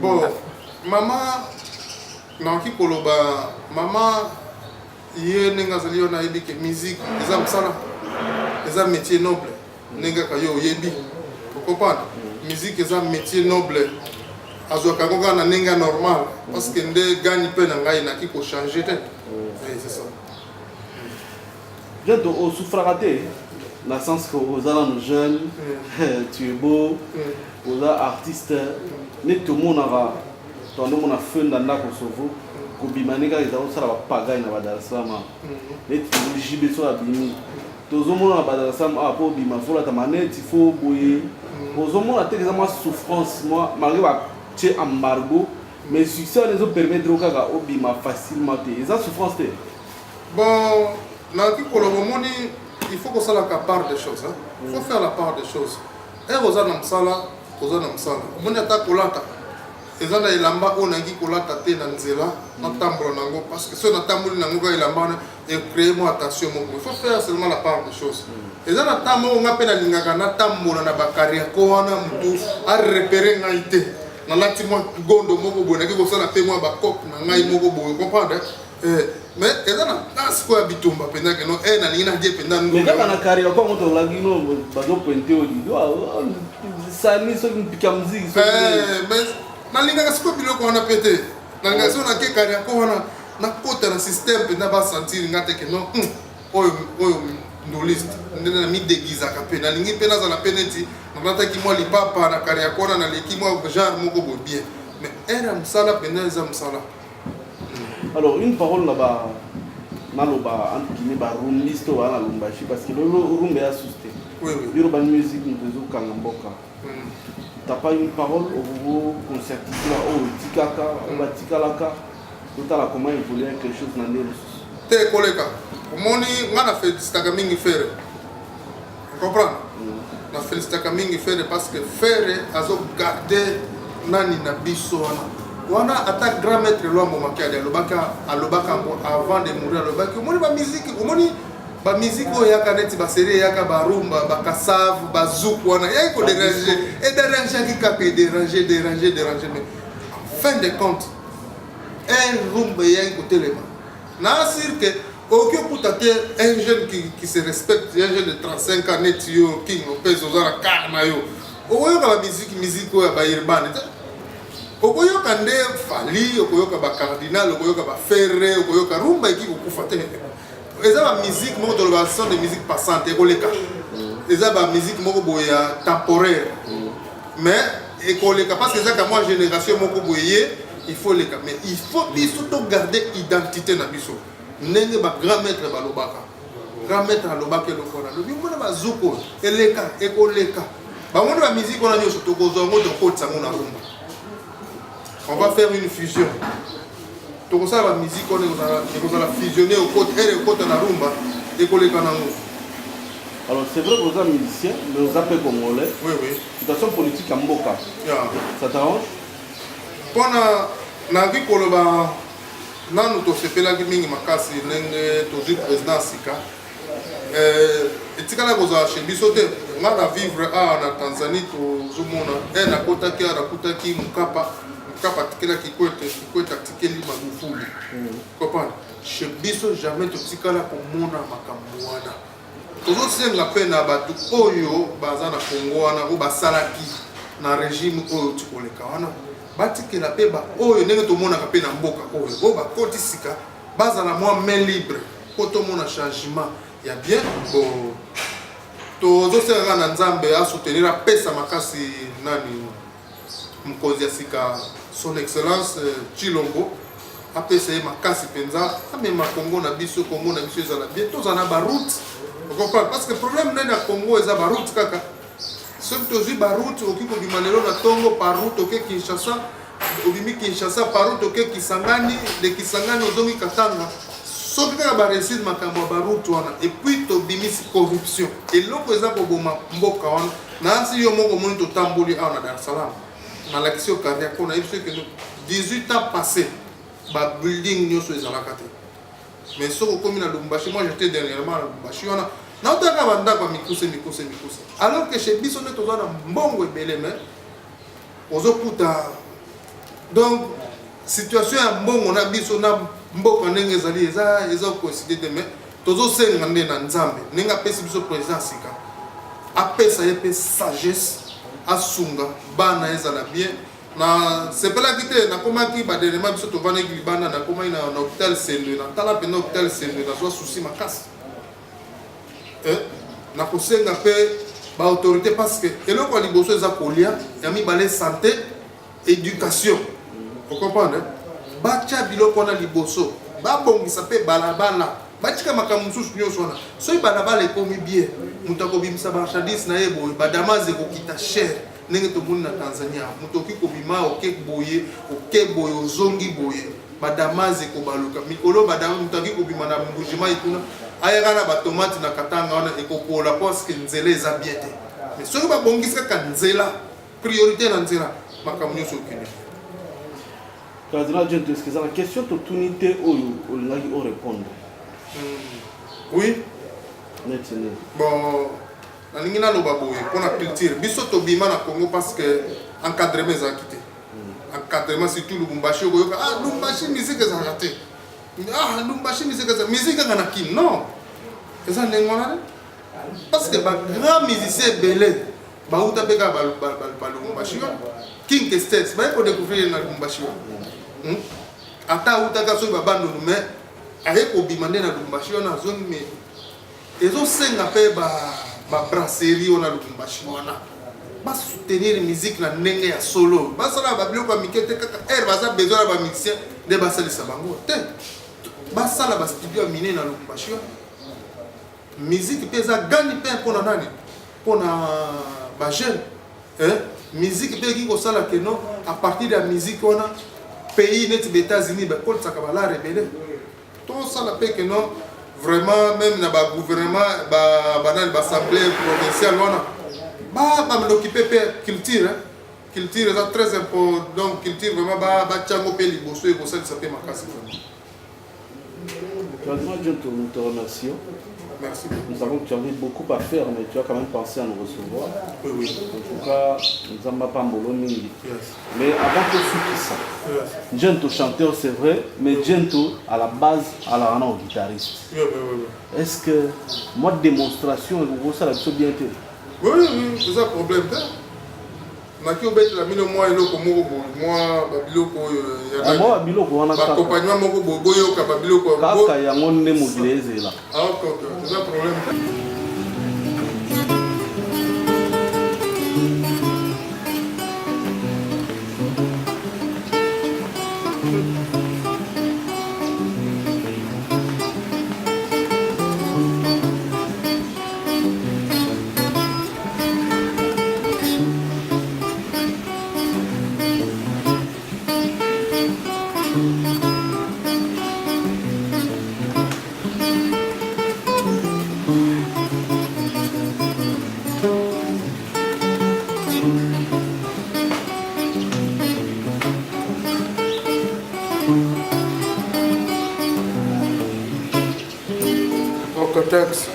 Bon, maman, nanki koloba, maman, hier nenga zali on a dit que musique, les hommes ça les hommes métier noble, nenga kayo yebi, vous comprenez? Musique les hommes métier noble, azo kagoga na nenga normal, parce que ndé gagne peu nangai na qui ko changer tête, c'est ça. Bientôt au souffragaté, dans le sens que aux allants jeunes, tu es beau, aux artistes, mais tout le monde a ton nom a fait dans la Kosovo, Kobimanega ils ont ça la pagaille na Badarasama, mais tu jibes sur la bini, tout le monde a Badarasama a pour bima, faut la tamanette, il faut bouiller, aux hommes a tellement ma souffrance, moi, malgré que tu es embargo, mais succès les autres permet de regarder au bima facilement, et ça souffrance t'es. Bon. Il faut qu'on fasse la part des choses. Il faut faire la part des choses. Et vous avez un sala, vous avez un sala. Vous avez un kolata. Et vous avez un lamba, on a dit kolata te nanzela, on tambour nango parce que si on a tambour nango il lamba et créer moi attention. Il faut faire seulement la part des choses. Et vous avez un tambour, on a peine lingaga na tambour na bakaria koana mutu a repérer ngaité. Na lati moi gondo moko bo na ki ko sala pe moi ba kok na ngai moko bo comprendre. Mais ils ont un quoi bitumba pendant que nous on a une idée pendant nous. Mais quand on a carré encore on l'a dit non bateau pointé au dit ça ni ce qui pique musique. Mais na linga ka siko biloko on a pété. Na linga so na ke carré ko na côté na système pendant ba sentir ngate que non oyo no list ndena mi déguisa ka pe na lingi pena za la peneti na nata ki moi li papa na carré ko na leki moi genre moko bo bien. Mais era msala pendant za msala. Alors, une parole là-bas, naloba entre guillemets ba rumbiste ou ala lumbashi parce que le rumbe a susté. Oui oui. Yoruba musique nous faisons kangamboka. T'as pas une parole au concertiste là au tikaka au batikalaka tout à la comment évoluer quelque chose dans les te koleka. Omoni ngana félicitaka mingi faire. Tu comprends? Na félicitaka mingi faire parce que faire azo garder nani na biso wana. On a attaqué grand maître loi momaki alobaka avant de mourir alobaki omoni ba musique o yaka neti ba série yaka ba rumba ba kasav ba zouk wana yaki ko déranger et déranger qui ka déranger mais fin de compte un rumba yaki ko telema na sûr que aucun putate un jeune qui se respecte un jeune de 35 ans neti yo king Lopez ozara karna yo oyoka ba musique o ya ba urbaine okoyoka nde fali okoyoka ba cardinal okoyoka ba ferre okoyoka rumba eki kokufa te eza ba musique moko toloba son de musique passante ekoleka eza ba musique moko boya temporaire mais ekoleka parce que eza ka moi génération moko boye il faut leka mais il faut biso to garder identité na biso ndenge ba grand maître alobaka eloko na lobi mona bazuko eleka ekoleka bango ba musique ona nyonso tokozwa ngo tokotisa ngo na rumba. On va faire une fusion. Tout ça, la musique, on va fusionner au côté et au côté de la rumba et coller kanango. Alors, c'est vrai que vous êtes musicien, mais vous êtes congolais. Oui, oui. Situation politique à Mboka. Ça t'arrange? Pour la vie, nous avons fait la gaming makasi, nous président Sika. Et si vous avez chez Bissote, on va vivre en Tanzanie, on a Kotaki, Mukapa. Patikela kikwete atikeli magufuli comprendre chez biso jamais totikala komona makambo wana tozosenga pe na bato oyo baza na Kongo wana o basalaki na régime oyo tikoleka wana batikela pe ba oyo ndenge tomonaka pe na mboka oyo o bakotisika baza na moi main libre po tomona changement ya bien bon tozosenga na Nzambe a soutenir apesa makasi nani Mkozi Sika son excellence Chilombo apesa makasi penza amema Congo na biso ezala bien tozana ba route parce que problème na Congo eza ba route kaka soki tozwi ba route okiko bimanelo na tongo par route oke Kinshasa obimi Kinshasa par route oke Kisangani de Kisangani ozongi Katanga soki kaka ba réussite makambo ba route wana et puis tobimisi corruption eloko eza ko boma mboka wana na si yo moko moni totamboli ana Dar es Salaam dans l'action cardiaque, on a eu 18 ans passés, le building nous sommes à la carte. Mais ce qu'on a à Lumbashi, moi j'étais dernièrement à Lumbashi, on a alors que chez Bissonnet, on a un bon belé, mais on a Donc situation ya mbongo na biso na mboka ndenge ezali eza coïncide de mais tozosenga nde na nzambe ndenge apesi biso président sika apesa ye mpe sagesse asunga bana ezala bien na sepelaki te nakomaki badenema biso tovandaki libanda nakomaki na hôpital Sendwe natala mpena hôpital Sendwe nazwa susi makasi nakosenga mpe baautorité parce que eloko ya liboso eza kolia ya mibale santé éducation okomprendre batya biloko wana liboso babongisa mpe balabala batika makambo mosusu nyonso wana soki balabala ekomi bien moto akobimisa marchandise na ye boye badamase ekokita cher ndenge tomoni na Tanzania moto oki kobima oke boye ozongi boye badamase ekobaluka mikolo moto aki kobima na mbujima etuna ayaka na batomate na katanga wana ekokola parceke nzela eza bien te mais soki babongisi kaka nzela priorité na nzela makambo nyonso okende. Cardinal John, est-ce que c'est la question de l'unité ou de répondre? Oui. Maintenant. Bon, nalingi naloba boye mpona culture biso tobima na Congo parce que encadrement eza quitté. Encadrement surtout Lubumbashi okoyoka Lubumbashi musique ezalaka te. Lubumbashi musique ezalaka musique kaka na kini non. Eza ndenge wana parce que ba grand musicien belé bauta mpe kaka ba Lubumbashi King States baye kodécouvrir na Lubumbashi ata autaka soki babandonu mais aye kobima nde na Lubumbashi wana azongi mais ezosenga mpe babrasserie wana Lubumbashi wana basoutenir musique na ndenge ya solo basala babiloko ya mike te kaka baza besoin na bamusicien nde basalisa bango te basala bastudio ya mine na Lubumbashi wana musique mpe eza gani mpe mpona nani mpona bajeune musique mpe eki kosala keno à partir de la musique wana pays net des États-Unis bakolisaka bala rebele tosala mpe keno vraiment même na bagouvernement banani baassemblée provinciale wana bamelokipe mpe culture culture eza très important donc culture vraiment batyango mpe liboso ekosalisa mpe makasi vraiment. Nous te remercions. Merci. Nous savons que tu avais beaucoup à faire, mais tu as quand même pensé à nous recevoir. Oui, oui. En tout cas, nous n'avons pas Moloni. Yes. Mais avant que ça, Gento chanteur, c'est vrai, mais Gento, à la base, à la rana au guitariste. Oui, oui, oui. Est-ce que moi, démonstration, ça l'a bien été? Oui, oui, c'est ça le problème. Naki obeti la mino moi eloko moko bo moi babiloko ya moi babiloko wana kaka accompagnement moko boyo ka babiloko kaka yango nde mobileze là ok c'est un problème. Thanks.